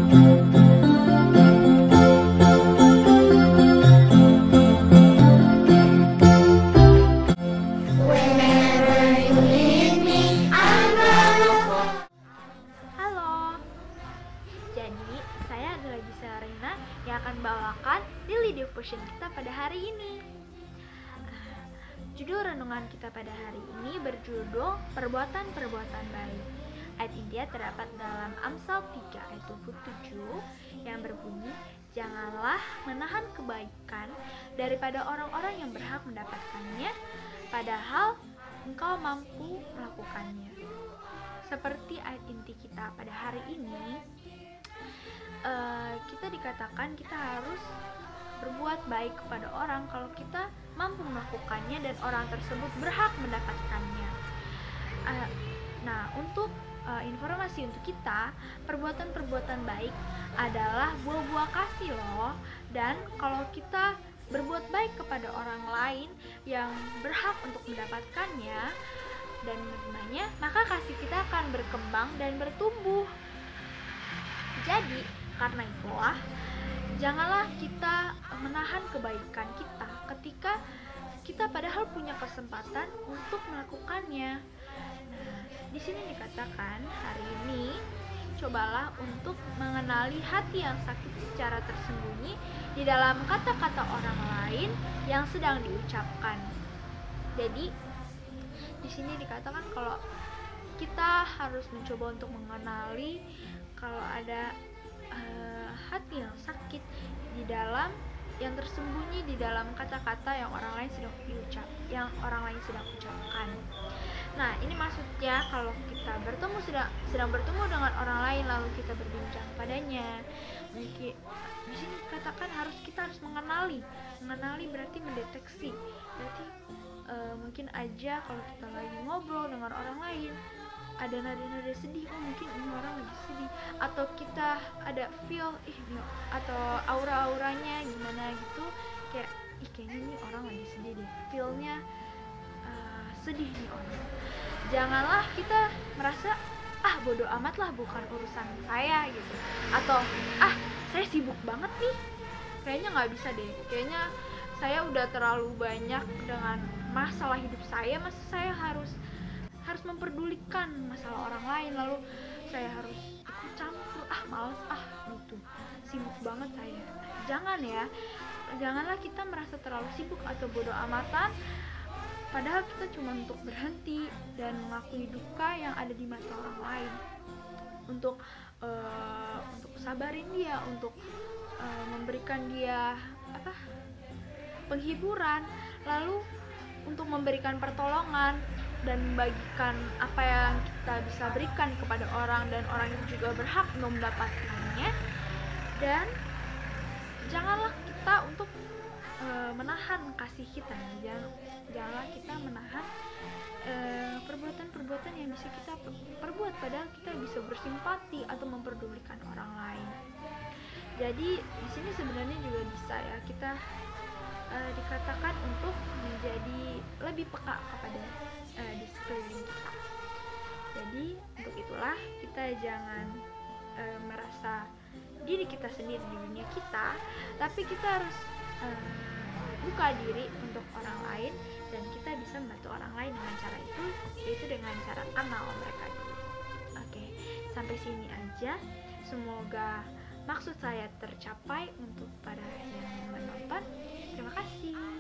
Jadi, saya adalah Gisa Reina yang akan bawakan daily devotion kita pada hari ini. Judul renungan kita pada hari ini berjudul Perbuatan-perbuatan baik. Ayat intinya terdapat dalam Amsal 3 ayat 27 yang berbunyi, "Janganlah menahan kebaikan daripada orang-orang yang berhak mendapatkannya, padahal engkau mampu melakukannya." Seperti ayat inti kita pada hari ini, kita dikatakan kita harus berbuat baik kepada orang kalau kita mampu melakukannya dan orang tersebut berhak mendapatkannya. Nah, untuk informasi untuk kita, perbuatan-perbuatan baik adalah buah-buah kasih loh. Dan kalau kita berbuat baik kepada orang lain yang berhak untuk mendapatkannya dan menerimanya, maka kasih kita akan berkembang dan bertumbuh. Jadi, karena itulah, janganlah kita menahan kebaikan kita ketika kita padahal punya kesempatan untuk melakukannya. Nah, di sini dikatakan hari ini, cobalah untuk mengenali hati yang sakit secara tersembunyi di dalam kata-kata orang lain yang sedang diucapkan. Jadi, di sini dikatakan kalau kita harus mencoba untuk mengenali kalau ada hati yang sakit di dalam yang tersembunyi di dalam kata-kata yang orang lain sedang ucapkan. Nah, ini maksudnya kalau kita sedang bertemu dengan orang lain lalu kita berbincang padanya. Mungkin di sini dikatakan kita harus mengenali berarti mendeteksi. Berarti mungkin aja kalau kita lagi ngobrol dengan orang lain ada nada-nada sedih, mungkin ini orang lagi sedih, atau kita ada feel atau aura-auranya gimana gitu, kayaknya ini orang lagi sedih deh, feelnya sedih nih orang. Janganlah kita merasa bodo amat lah, bukan urusan saya gitu, atau saya sibuk banget nih, kayaknya nggak bisa deh, kayaknya saya udah terlalu banyak dengan masalah hidup saya, masa saya harus memperdulikan masalah orang lain, lalu saya harus ikut campur, males gitu, sibuk banget saya. Janganlah kita merasa terlalu sibuk atau bodoh amatan, padahal kita cuma untuk berhenti dan mengakui duka yang ada di mata orang lain, untuk sabarin dia, untuk memberikan dia penghiburan, lalu untuk memberikan pertolongan dan membagikan apa yang kita bisa berikan kepada orang, dan orang itu juga berhak untuk mendapatkannya. Dan janganlah kita untuk menahan kasih kita, janganlah kita menahan perbuatan-perbuatan yang bisa kita perbuat, padahal kita bisa bersimpati atau memperdulikan orang lain. Jadi di sini sebenarnya juga bisa ya kita dikatakan untuk menjadi lebih peka kepada di sekeliling kita. Jadi untuk itulah kita jangan merasa diri kita sendiri di dunia kita, tapi kita harus buka diri untuk orang lain, dan kita bisa membantu orang lain dengan cara itu, yaitu dengan cara kenal mereka dulu. Oke, sampai sini aja. Semoga maksud saya tercapai untuk para yang menonton. Terima kasih.